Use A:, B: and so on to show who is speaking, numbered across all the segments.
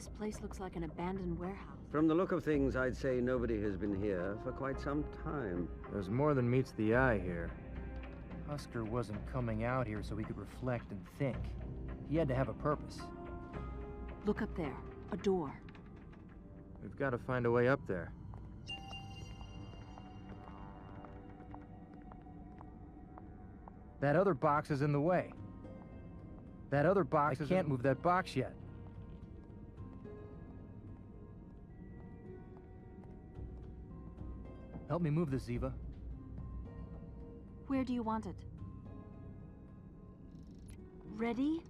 A: This place looks like an abandoned warehouse.
B: From the look of things, I'd say nobody has been here for quite some time.
C: There's more than meets the eye here. Husker wasn't coming out here so he could reflect and think. He had to have a purpose.
A: Look up there. A door.
C: We've got to find a way up there. That other box is in the way. That other box I can't move that box yet. Help me move this, Ziva.
A: Where do you want it? Ready?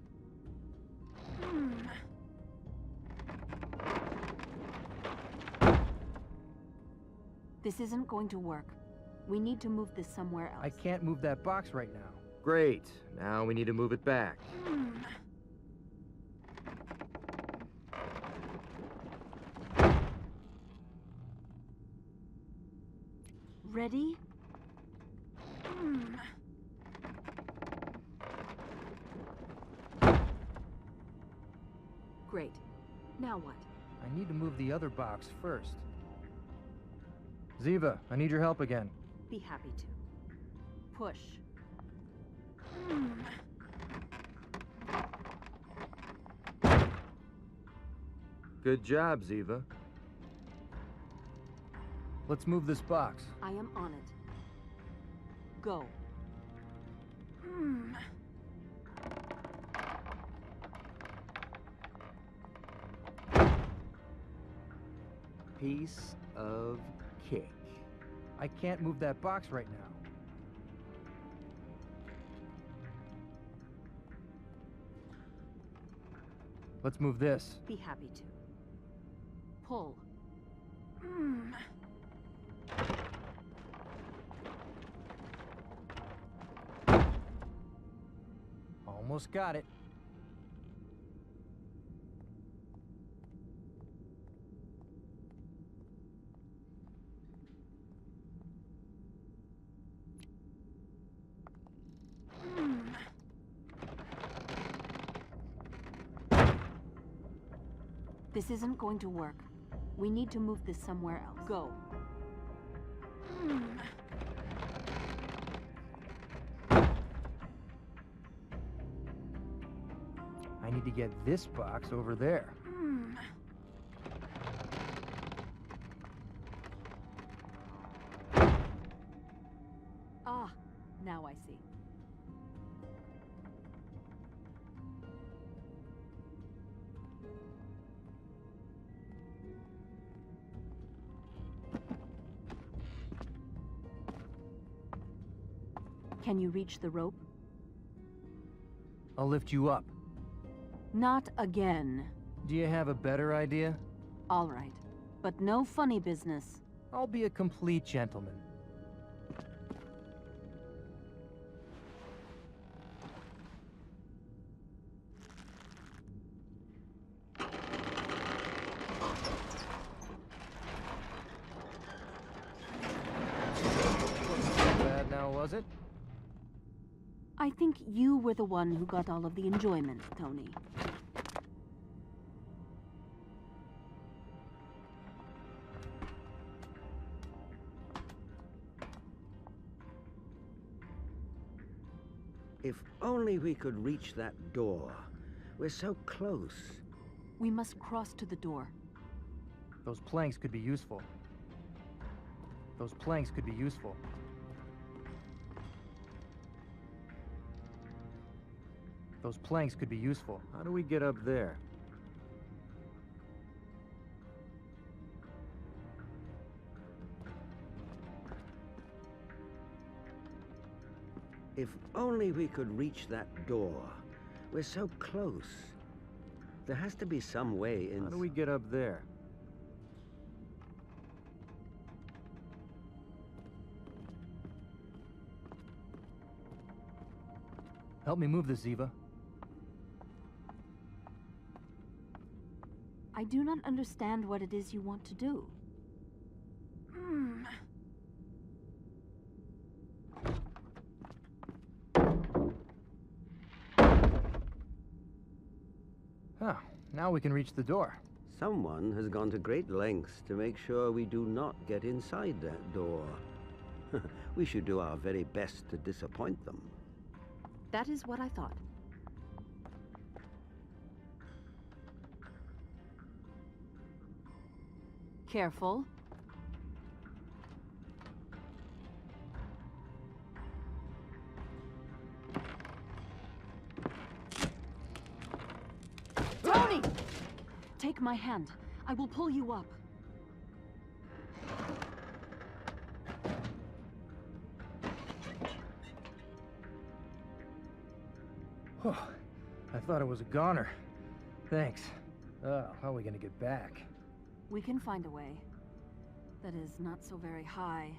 A: This isn't going to work. We need to move this somewhere else.
C: I can't move that box right now. Great. Now we need to move it back.
A: Ready? Great. Now what?
C: I need to move the other box first. Ziva, I need your help again.
A: Be happy to. Push.
C: Good job, Ziva. Let's move this box.
A: I am on it. Go.
C: Piece of cake. I can't move that box right now. Let's move this.
A: Be happy to. Pull.
C: Almost got it.
A: This isn't going to work. We need to move this somewhere else. Go.
C: I need to get this box over there.
A: Ah, now I see. Can you reach the rope?
C: I'll lift you up.
A: Not again.
C: Do you have a better idea?
A: All right, but no funny business.
C: I'll be a complete gentleman. Wasn't bad now, was it?
A: I think you were the one who got all of the enjoyment, Tony.
B: If only we could reach that door. We're so close.
A: We must cross to the door.
C: Those planks could be useful. Those planks could be useful. Those planks could be useful. How do we get up there?
B: If only we could reach that door. We're so close. There has to be some way in.
C: How do we get up there? Help me move this, Ziva.
A: I do not understand what it is you want to do.
C: Huh, now we can reach the door.
B: Someone has gone to great lengths to make sure we do not get inside that door. We should do our very best to disappoint them.
A: That is what I thought. Careful. Tony! Take my hand. I will pull you up.
C: Oh, I thought it was a goner. Thanks. Oh, how are we gonna get back?
A: We can find a way. That is not so very high.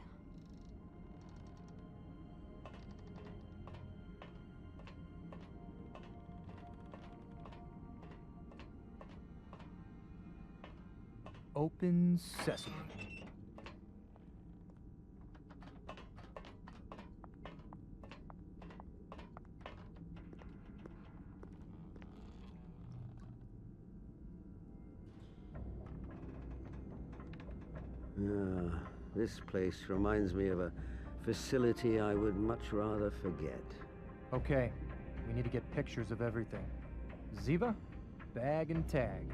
C: Open sesame.
B: This place reminds me of a facility I would much rather forget.
C: Okay, we need to get pictures of everything. Ziva, bag and tag.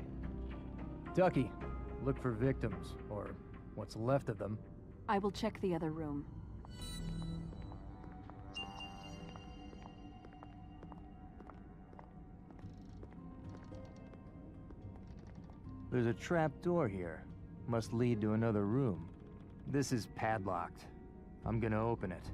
C: Ducky, look for victims, or what's left of them.
A: I will check the other room.
C: There's a trap door here. Must lead to another room. This is padlocked. I'm gonna open it.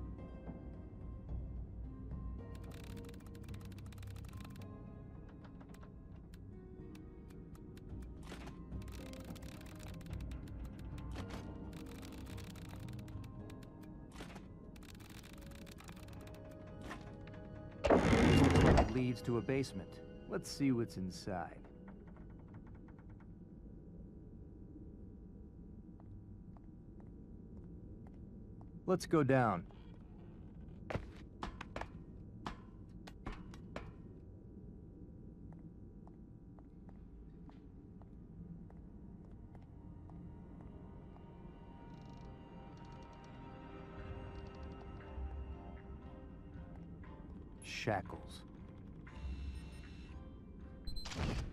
C: It leads to a basement. Let's see what's inside. Let's go down. Shackles.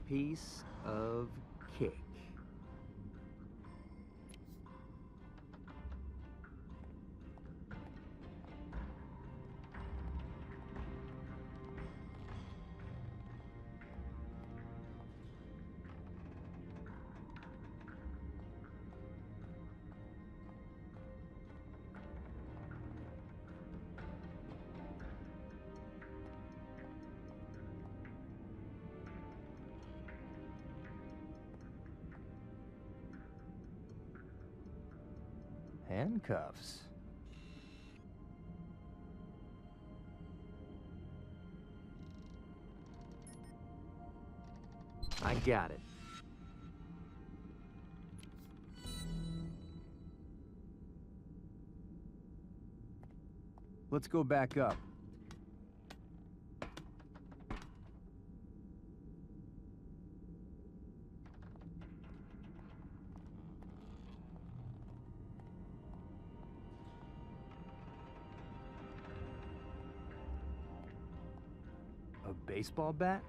C: Piece of cake. Handcuffs. I got it. Let's go back up. A baseball bat?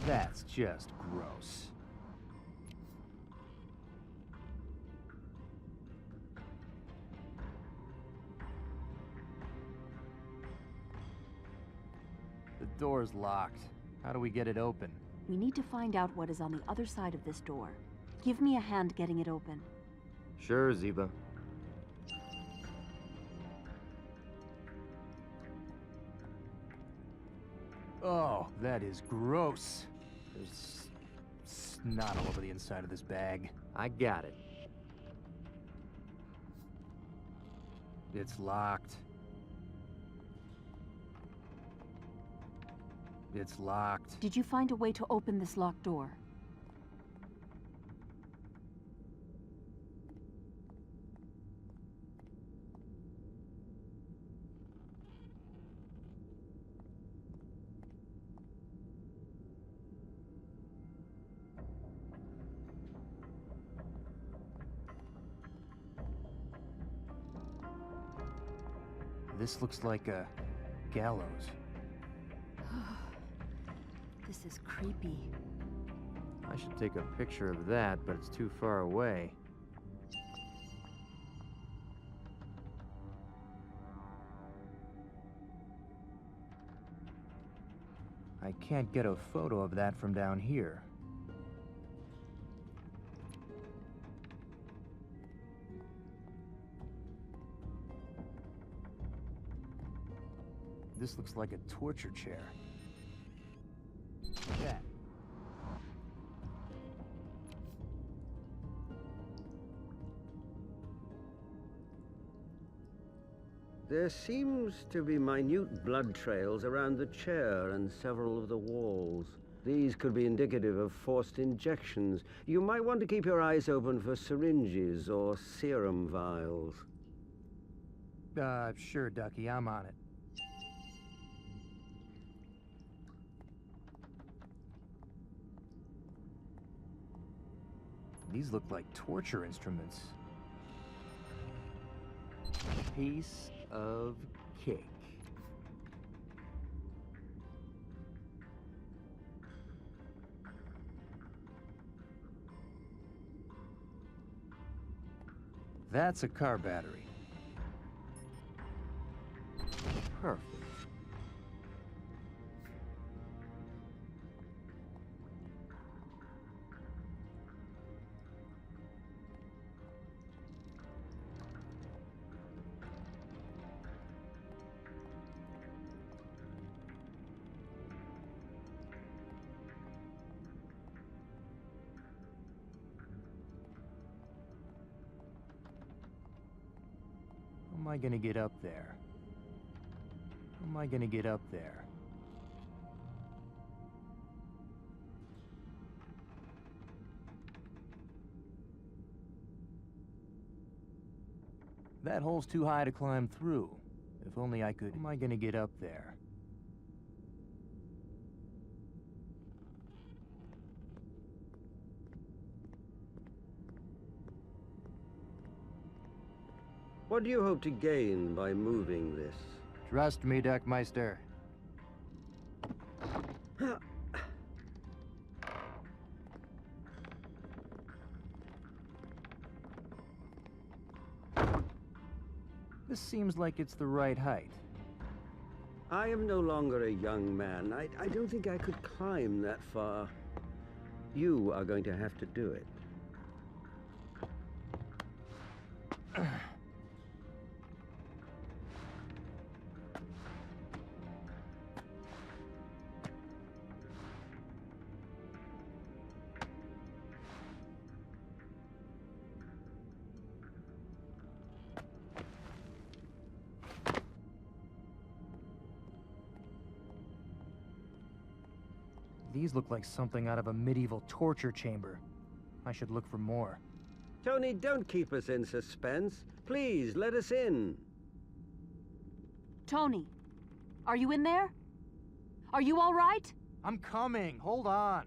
C: That's just gross. The door's locked. How do we get it open?
A: We need to find out what is on the other side of this door. Give me a hand getting it open.
C: Sure, Ziva. Oh, that is gross. There's snot all over the inside of this bag. I got it. It's locked. It's locked.
A: Did you find a way to open this locked door?
C: This looks like a gallows.
A: This is creepy.
C: I should take a picture of that, but it's too far away. I can't get a photo of that from down here. This looks like a torture chair. That.
B: There seems to be minute blood trails around the chair and several of the walls. These could be indicative of forced injections. You might want to keep your eyes open for syringes or serum vials.
C: Sure, Ducky, I'm on it. These look like torture instruments.
D: Piece of cake.
C: That's a car battery.
D: Perfect.
C: How am I gonna get up there? How am I gonna get up there? That hole's too high to climb through. If only I could... How am I gonna get up there?
B: What do you hope to gain by moving this?
C: Trust me, Duckmeister. This seems like it's the right height.
B: I am no longer a young man. I don't think I could climb that far. You are going to have to do it.
C: These look like something out of a medieval torture chamber. I should look for more.
B: Tony, don't keep us in suspense. Please, let us in.
A: Tony, are you in there? Are you all right?
C: I'm coming. Hold on.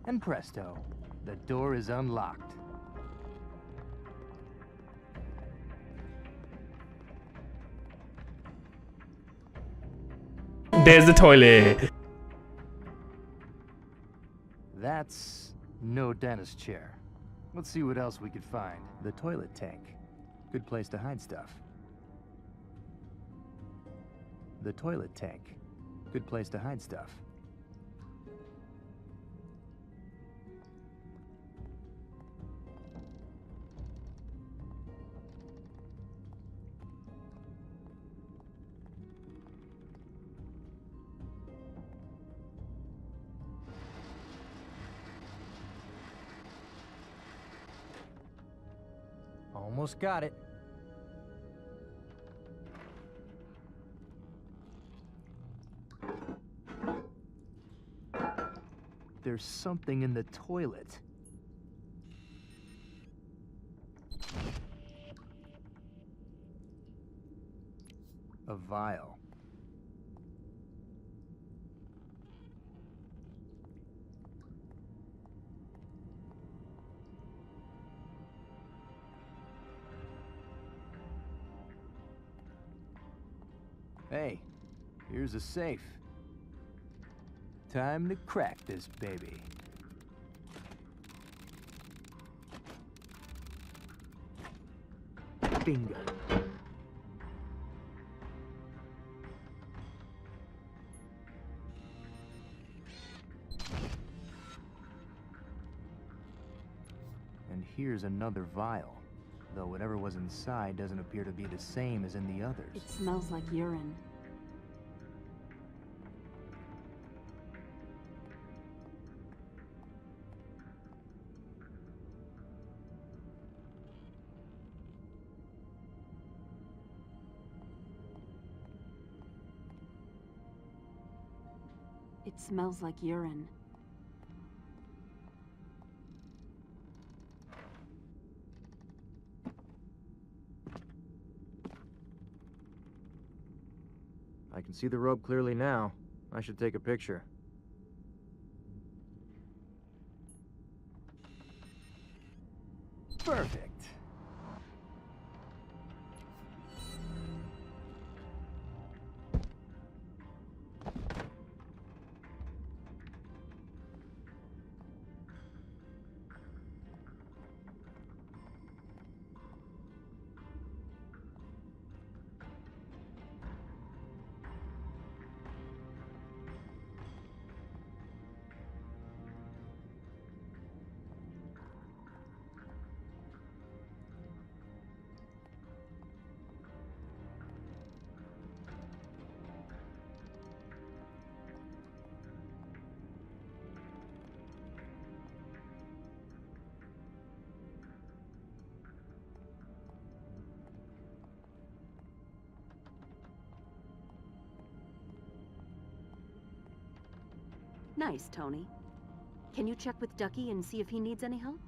C: And presto, the door is unlocked.
E: There's the toilet.
C: That's no dentist chair. Let's see what else we could find. The toilet tank. Good place to hide stuff. The toilet tank. Good place to hide stuff. Almost got it. There's something in the toilet. A vial. Hey, here's a safe. Time to crack this baby.
D: Bingo.
C: And here's another vial. Though whatever was inside doesn't appear to be the same as in the others.
A: It smells like urine. It smells like urine.
C: I can see the rope clearly now. I should take a picture. Perfect.
A: Nice, Tony. Can you check with Ducky and see if he needs any help?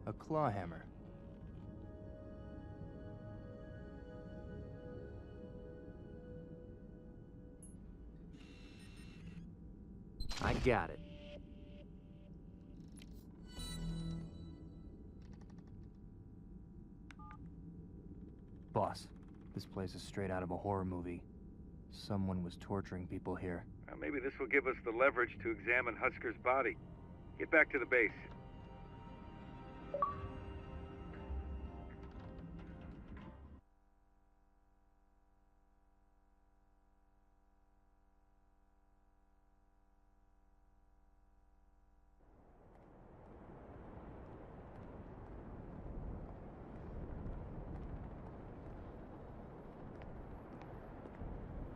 C: A claw hammer.
D: I got it.
C: Boss, this place is straight out of a horror movie. Someone was torturing people here.
E: Now maybe this will give us the leverage to examine Husker's body. Get back to the base.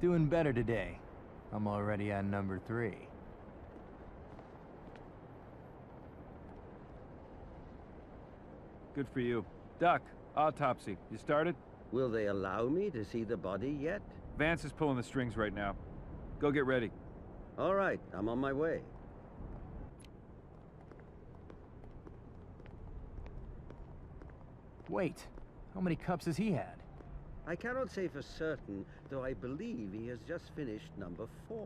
C: Doing better today. I'm already on number 3.
E: Good for you. Duck, autopsy. You started?
B: Will they allow me to see the body yet?
E: Vance is pulling the strings right now. Go get ready.
B: All right, I'm on my way.
C: Wait, how many cups has he had?
B: I cannot say for certain, though I believe he has just finished number 4.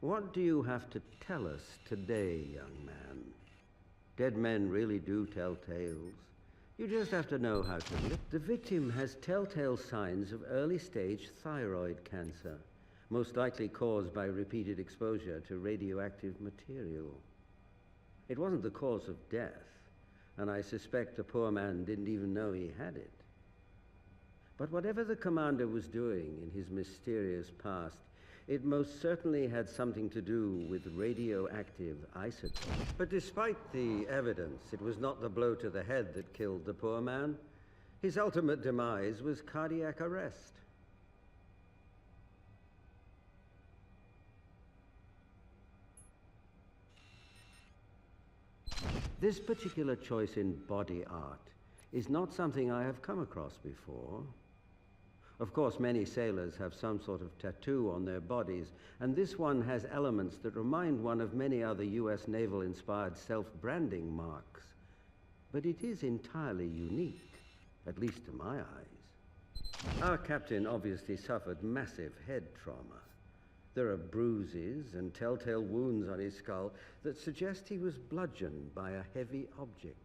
B: What do you have to tell us today, young man? Dead men really do tell tales. You just have to know how to live. The victim has telltale signs of early-stage thyroid cancer, most likely caused by repeated exposure to radioactive material. It wasn't the cause of death, and I suspect the poor man didn't even know he had it. But whatever the commander was doing in his mysterious past, it most certainly had something to do with radioactive isotopes. But despite the evidence, it was not the blow to the head that killed the poor man. His ultimate demise was cardiac arrest. This particular choice in body art is not something I have come across before. Of course, many sailors have some sort of tattoo on their bodies, and this one has elements that remind one of many other US naval-inspired self-branding marks. But it is entirely unique, at least to my eyes. Our captain obviously suffered massive head trauma. There are bruises and telltale wounds on his skull that suggest he was bludgeoned by a heavy object.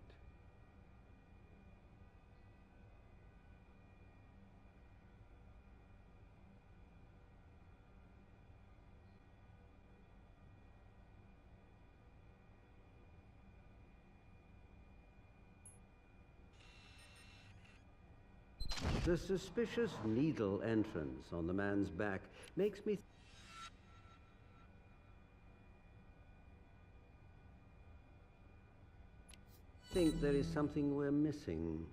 B: The suspicious needle entrance on the man's back makes me think there is something we're missing.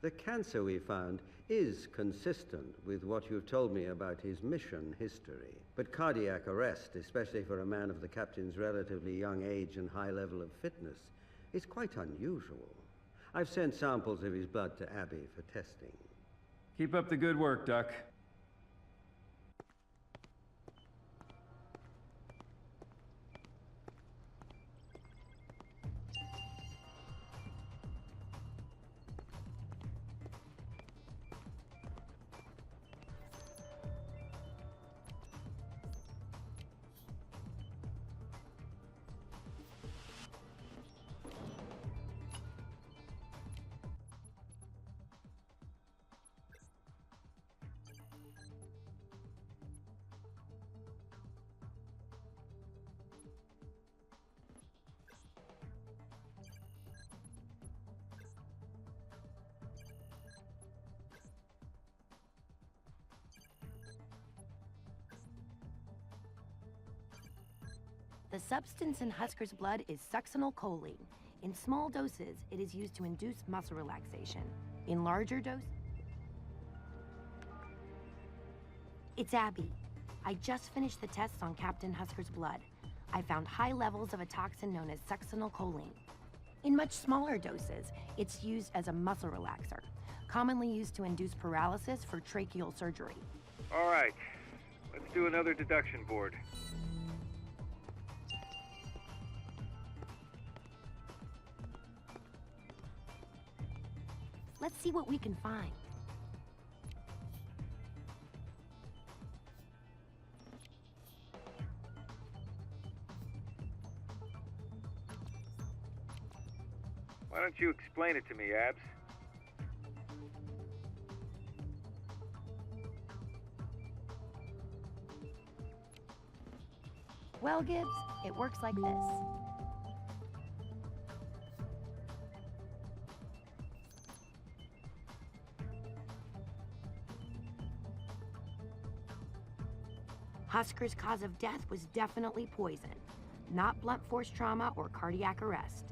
B: The cancer we found is consistent with what you've told me about his mission history. But cardiac arrest, especially for a man of the captain's relatively young age and high level of fitness, is quite unusual. I've sent samples of his blood to Abby for testing.
F: Keep up the good work, Duck.
A: The substance in Husker's blood is succinylcholine. In small doses, it is used to induce muscle relaxation. In larger doses... It's Abby. I just finished the tests on Captain Husker's blood. I found high levels of a toxin known as succinylcholine. In much smaller doses, it's used as a muscle relaxer, commonly used to induce paralysis for tracheal surgery.
E: All right, let's do another deduction board.
A: Let's see what we can find.
E: Why don't you explain it to me, Abs?
A: Well, Gibbs, it works like this. Husker's cause of death was definitely poison, not blunt force trauma or cardiac arrest.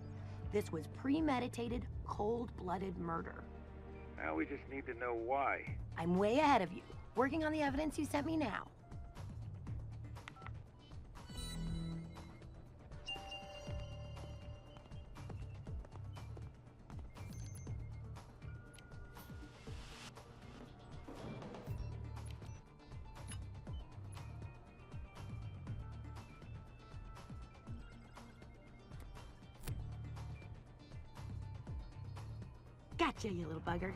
A: This was premeditated, cold-blooded murder.
E: Now we just need to know why.
A: I'm way ahead of you, working on the evidence you sent me now. Gotcha, you little bugger.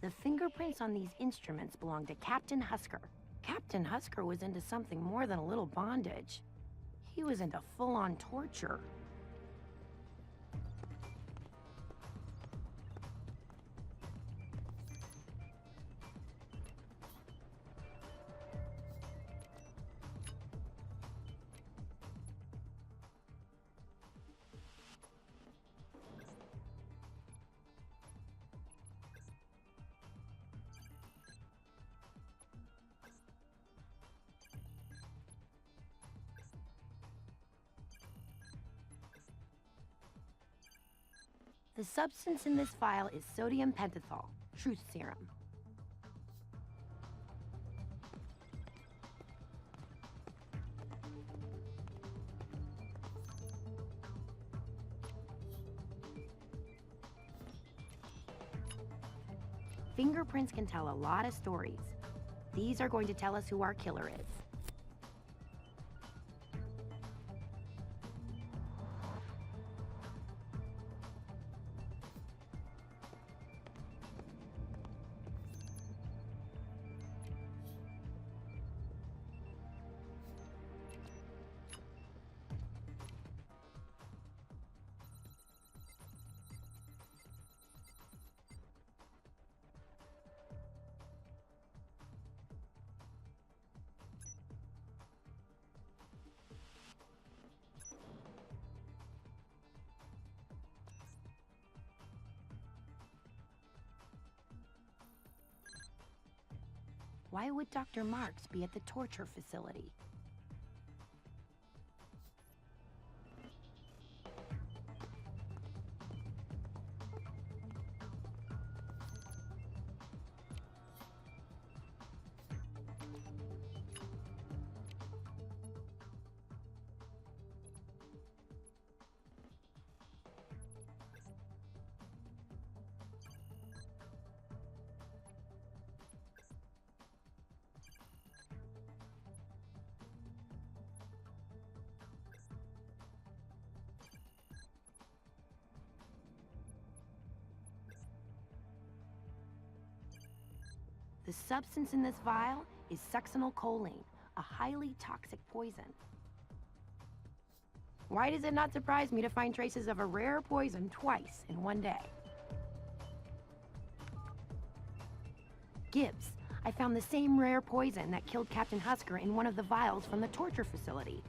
A: The fingerprints on these instruments belong to Captain Husker. Captain Husker was into something more than a little bondage. He was into full-on torture. The substance in this vial is sodium pentothal, truth serum. Fingerprints can tell a lot of stories. These are going to tell us who our killer is. Why would Dr. Marks be at the torture facility? The substance in this vial is succinylcholine, a highly toxic poison. Why does it not surprise me to find traces of a rare poison twice in one day? Gibbs, I found the same rare poison that killed Captain Husker in one of the vials from the torture facility.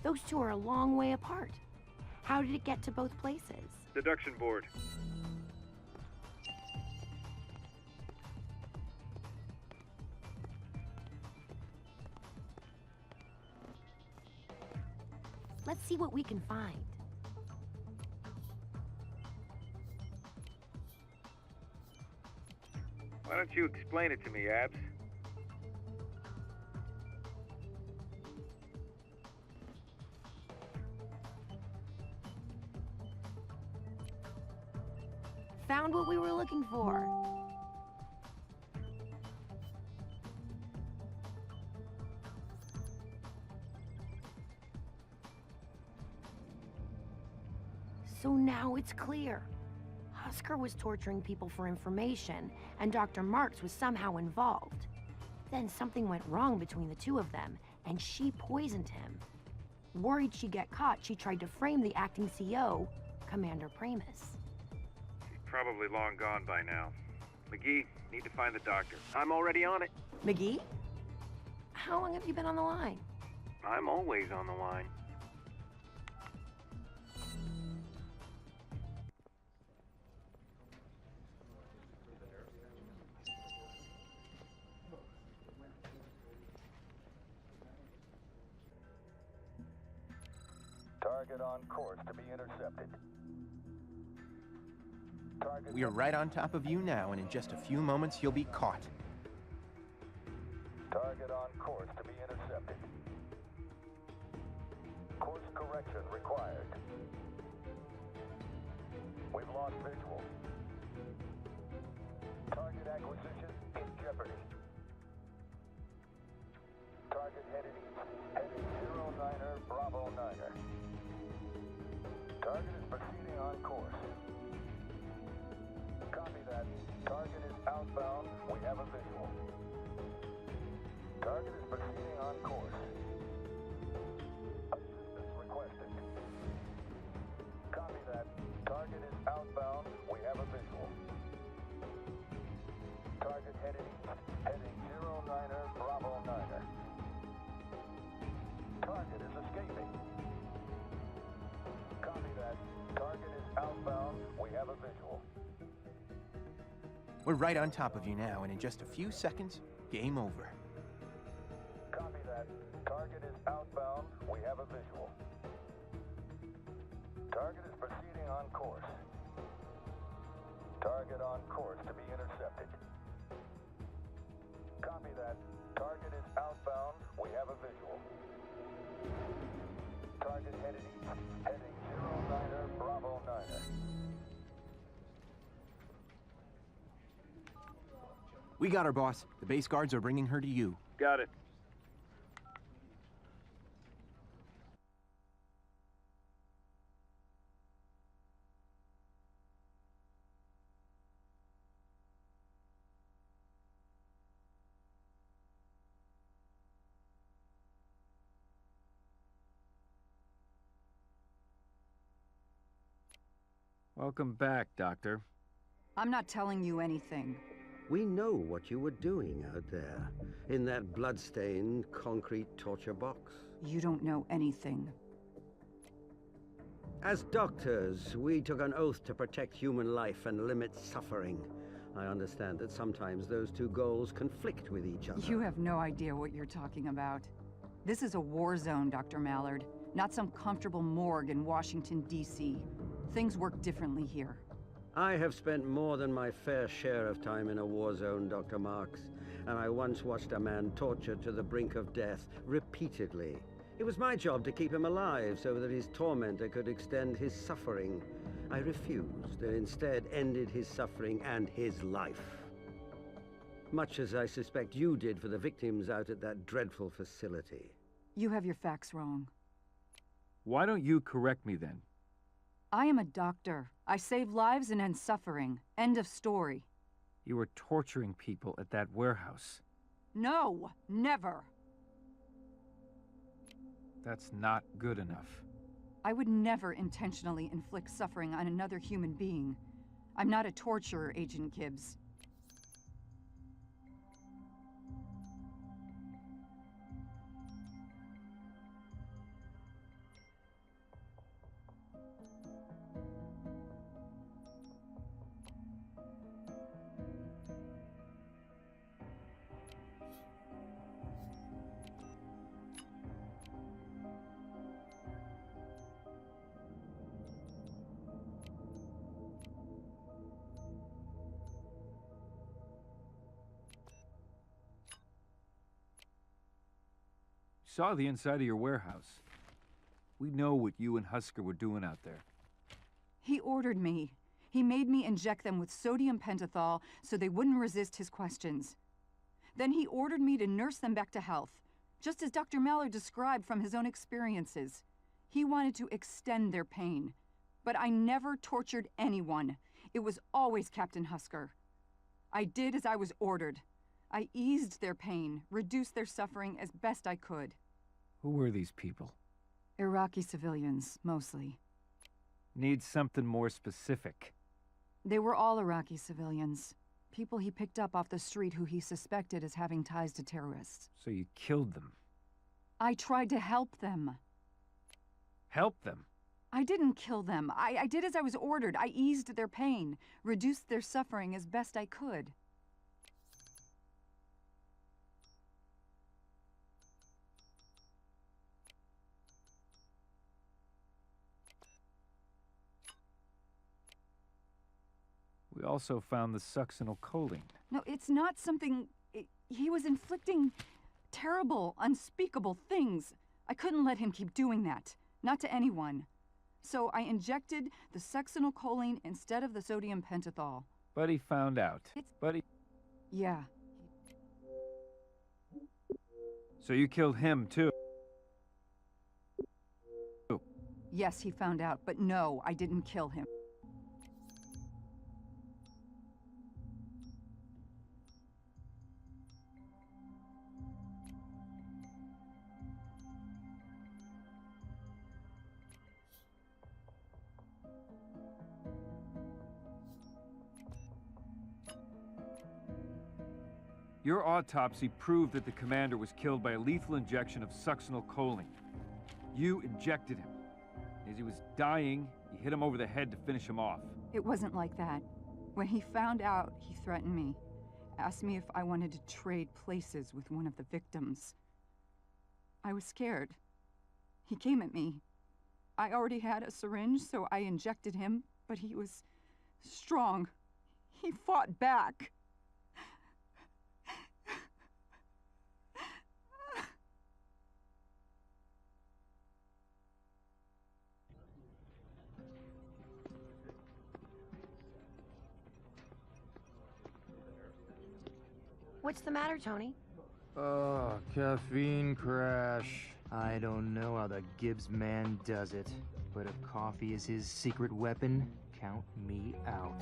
A: Those two are a long way apart. How did it get to both places?
E: Deduction board.
A: Let's see what we can find.
E: Why don't you explain it to me, Abs?
A: Found what we were looking for. So now it's clear. Husker was torturing people for information, and Dr. Marks was somehow involved. Then something went wrong between the two of them, and she poisoned him. Worried she'd get caught, she tried to frame the acting CO, Commander Pramus.
E: She's probably long gone by now. McGee, need to find the doctor.
G: I'm already on it.
A: McGee? How long have you been on the line?
G: I'm always on the line.
H: Target on course to be intercepted.
I: We are right on top of you now, and in just a few moments you'll be caught.
H: Target on course to be intercepted. Course correction required. We've lost visual. Target acquisition in jeopardy. Target headed east. Heading 09er, Bravo 9er. Target is proceeding on course. Copy that. Target is out outbound. We have a visual. Target is proceeding on course. Assistance requested. Copy that. Target is outbound. We have a visual. Target heading east. Heading 09er, Bravo 9er. Target is escaping. Copy that. Target is outbound. We have a visual.
I: We're right on top of you now, and in just a few seconds, game over.
H: Copy that. Target is outbound. We have a visual. Target is proceeding on course. Target on course to be intercepted. Copy that. Target is outbound. We have a visual. Target headed east. Heading 09er, Bravo 9er.
I: We got her, boss. The base guards are bringing her to you.
E: Got it.
F: Welcome back, Doctor.
J: I'm not telling you anything.
B: We know what you were doing out there, in that blood-stained concrete torture box.
J: You don't know anything.
B: As doctors, we took an oath to protect human life and limit suffering. I understand that sometimes those two goals conflict with each other.
J: You have no idea what you're talking about. This is a war zone, Dr. Mallard, not some comfortable morgue in Washington, D.C. Things work differently here.
B: I have spent more than my fair share of time in a war zone, Dr. Marks, and I once watched a man tortured to the brink of death repeatedly. It was my job to keep him alive so that his tormentor could extend his suffering. I refused and instead ended his suffering and his life. Much as I suspect you did for the victims out at that dreadful facility.
J: You have your facts wrong.
F: Why don't you correct me then?
J: I am a doctor. I save lives and end suffering. End of story.
F: You were torturing people at that warehouse.
J: No, never.
F: That's not good enough.
J: I would never intentionally inflict suffering on another human being. I'm not a torturer, Agent Gibbs.
F: Saw the inside of your warehouse. We know what you and Husker were doing out there.
J: He ordered me. He made me inject them with sodium pentothal so they wouldn't resist his questions. Then he ordered me to nurse them back to health, just as Dr. Mallard described from his own experiences. He wanted to extend their pain. But I never tortured anyone. It was always Captain Husker. I did as I was ordered. I eased their pain, reduced their suffering as best I could.
F: Who were these people?
J: Iraqi civilians, mostly.
F: Need something more specific.
J: They were all Iraqi civilians. People he picked up off the street who he suspected as having ties to terrorists.
F: So you killed them.
J: I tried to help them.
F: Help them?
J: I didn't kill them. I did as I was ordered. I eased their pain, reduced their suffering as best I could.
F: We also found the succinylcholine.
J: No, it's not something... he was inflicting terrible, unspeakable things. I couldn't let him keep doing that. Not to anyone. So I injected the succinylcholine instead of the sodium pentothal.
F: But he found out.
J: Yeah.
F: So you killed him, too?
J: Yes, he found out, but no, I didn't kill him.
F: Your autopsy proved that the commander was killed by a lethal injection of succinylcholine. You injected him. As he was dying, you hit him over the head to finish him off.
J: It wasn't like that. When he found out, he threatened me. Asked me if I wanted to trade places with one of the victims. I was scared. He came at me. I already had a syringe, so I injected him, but he was strong. He fought back.
A: What's the matter, Tony?
C: Oh, caffeine crash. I don't know how the Gibbs man does it, but if coffee is his secret weapon, count me out.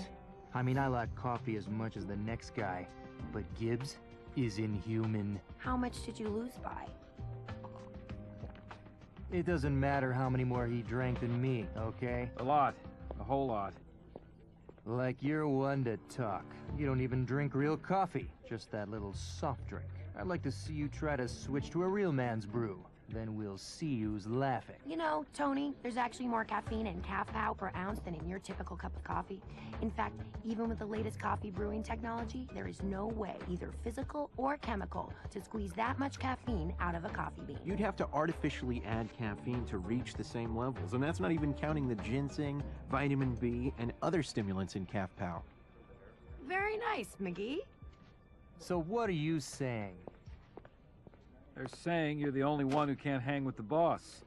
C: I mean, I like coffee as much as the next guy, but Gibbs is inhuman.
A: How much did you lose by?
C: It doesn't matter how many more he drank than me, okay?
F: A lot. A whole lot.
C: Like you're one to talk. You don't even drink real coffee, just that little soft drink. I'd like to see you try to switch to a real man's brew. Then we'll see who's laughing.
A: You know, Tony, there's actually more caffeine in Calf-Pow per ounce than in your typical cup of coffee. In fact, even with the latest coffee brewing technology, there is no way, either physical or chemical, to squeeze that much caffeine out of a coffee bean.
I: You'd have to artificially add caffeine to reach the same levels, and that's not even counting the ginseng, vitamin B, and other stimulants in Calf-Pow.
A: Very nice, McGee.
C: So what are you saying?
F: They're saying you're the only one who can't hang with the boss.